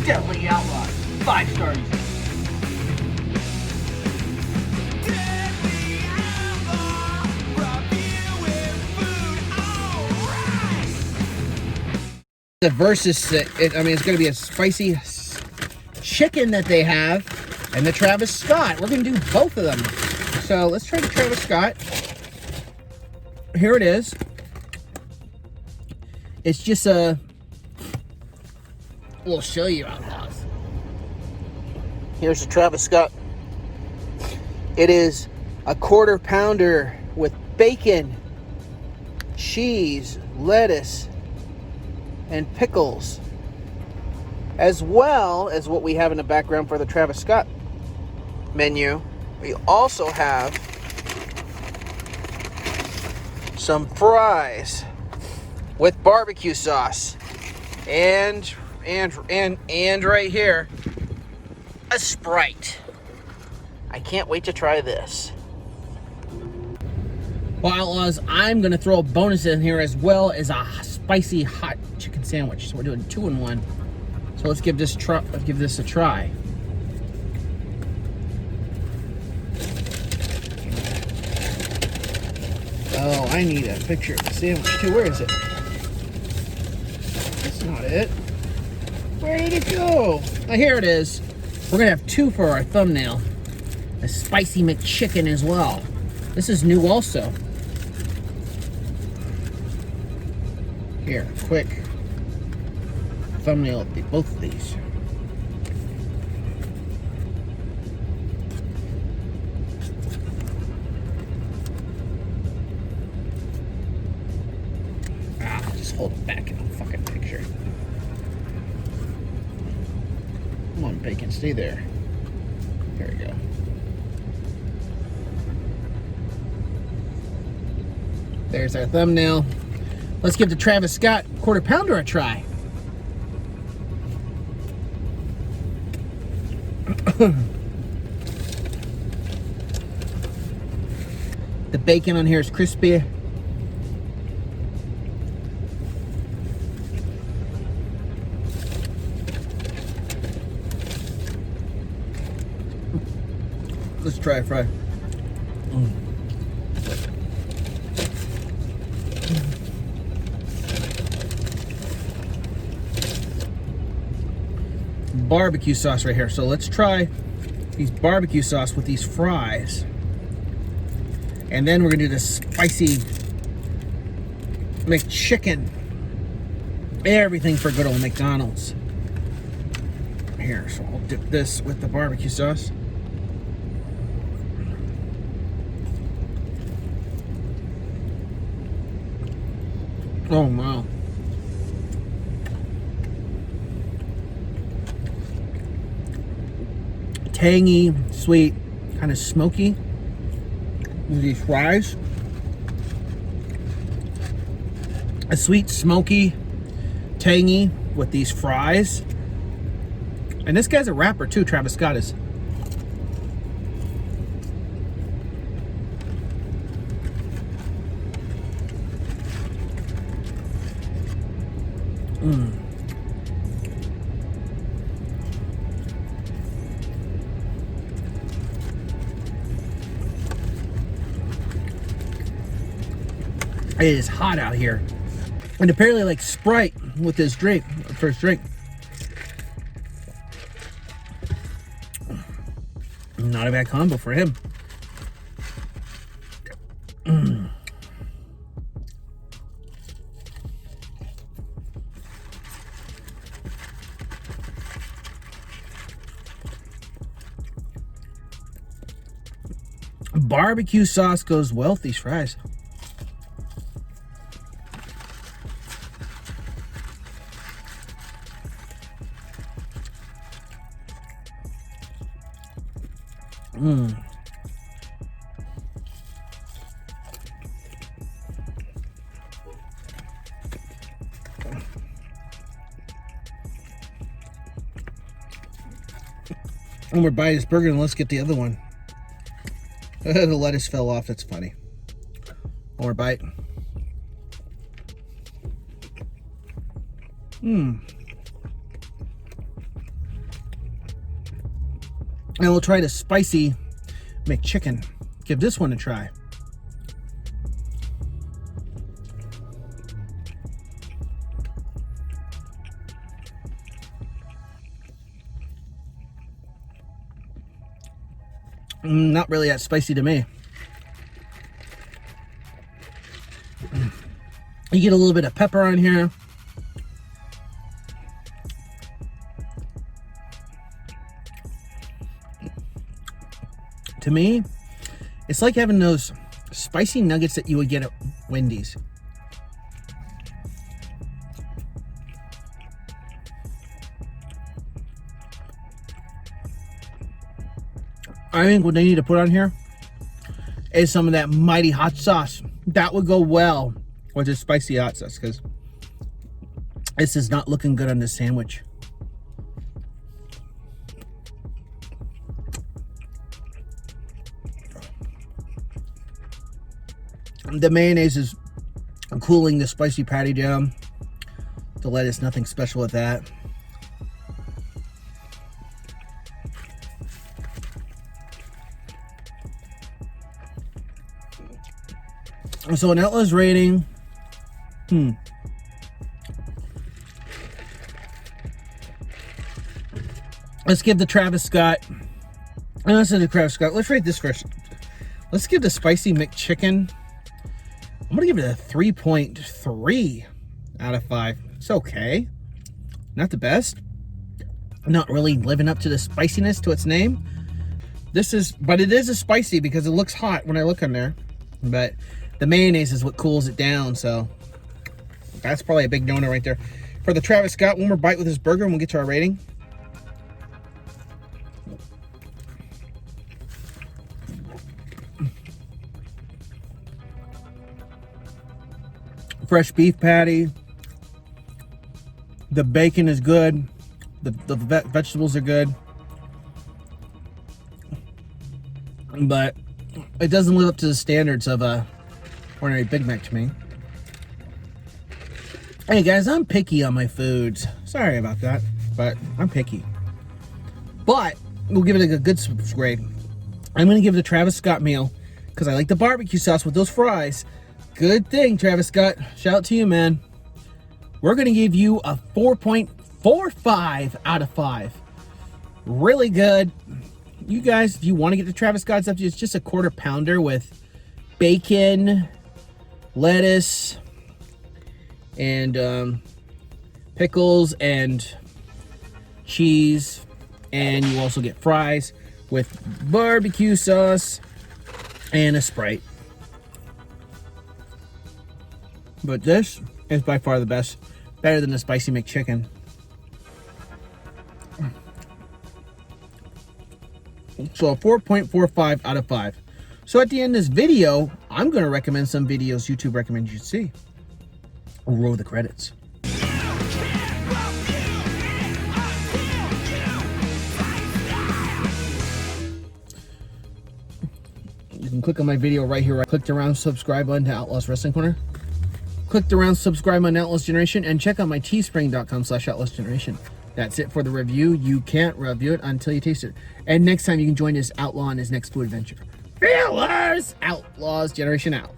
definitely Outlaw. 5 stars. The versus, I mean, it's going to be a spicy chicken that they have, and the Travis Scott. We're going to do both of them. So let's try the Travis Scott. Here it is. It's just a... We'll show you, Outlaws. Here's the Travis Scott. It is a 1/4 pounder with bacon, cheese, lettuce, and pickles, as well as what we have in the background for the Travis Scott menu. We also have some fries with barbecue sauce, and right here, a Sprite. I can't wait to try this. Well, Outlaws, I'm going to throw a bonus in here as well as a spicy hot chicken sandwich. So we're doing 2 in 1. So let's give this a try. Oh, I need a picture of the sandwich too. Where is it? That's not it. Where did it go? Oh, here it is. We're going to have 2 for our thumbnail. A spicy McChicken as well. This is new also. Here, quick thumbnail of both of these. Just hold it back in the fucking picture. Come on, bacon, stay there. There we go. There's our thumbnail. Let's give the Travis Scott 1/4 pounder a try. The bacon on here is crispy. Let's try a fry. Barbecue sauce right here. So let's try these barbecue sauce with these fries. And then we're gonna do the spicy McChicken. Everything for good old McDonald's. Here, so I'll dip this with the barbecue sauce. Oh wow. Tangy, sweet, kind of smoky with these fries. A sweet, smoky, tangy with these fries. And this guy's a rapper too, Travis Scott is. It is hot out here. And apparently like Sprite with this drink, first drink. Not a bad combo for him. Barbecue sauce goes well with these fries. One more bite of this burger and let's get the other one. The lettuce fell off, that's funny. One more bite. And we'll try the spicy McChicken. Give this one a try. Not really that spicy to me. You get a little bit of pepper on here. To me, it's like having those spicy nuggets that you would get at Wendy's. I think what they need to put on here is some of that mighty hot sauce. That would go well with this spicy hot sauce, because this is not looking good on this sandwich. The mayonnaise is cooling the spicy patty down. The lettuce, nothing special with that. So an Outlaws rating, let's give the Travis Scott, let's rate this first. Let's give the spicy McChicken, I'm gonna give it a 3.3 out of 5. It's okay, not the best, not really living up to the spiciness to its name. But it is a spicy because it looks hot when I look on there, but the mayonnaise is what cools it down, so that's probably a big no-no right there. For the Travis Scott, one more bite with this burger and we'll get to our rating. Fresh beef patty. The bacon is good. The vegetables are good. But it doesn't live up to the standards of a ordinary Big Mac to me. Hey guys, I'm picky on my foods. Sorry about that, but I'm picky. But we'll give it a good grade. I'm going to give the Travis Scott meal because I like the barbecue sauce with those fries. Good thing, Travis Scott. Shout out to you, man. We're going to give you a 4.45 out of 5. Really good. You guys, if you want to get the Travis Scott stuff, it's just a quarter pounder with bacon, lettuce, and pickles and cheese, and you also get fries with barbecue sauce and a Sprite. But this is by far the best, better than the spicy McChicken. So a 4.45 out of 5. So at the end of this video, I'm going to recommend some videos YouTube recommends you see. Roll the credits. You can click on my video right here. I clicked around subscribe button to Outlaws Wrestling Corner. Clicked around subscribe on Outlaws Generation and check out my teespring.com/Outlaws Generation. That's it for the review. You can't review it until you taste it. And next time you can join this outlaw on his next food adventure. Feelers! Outlaws Generation out.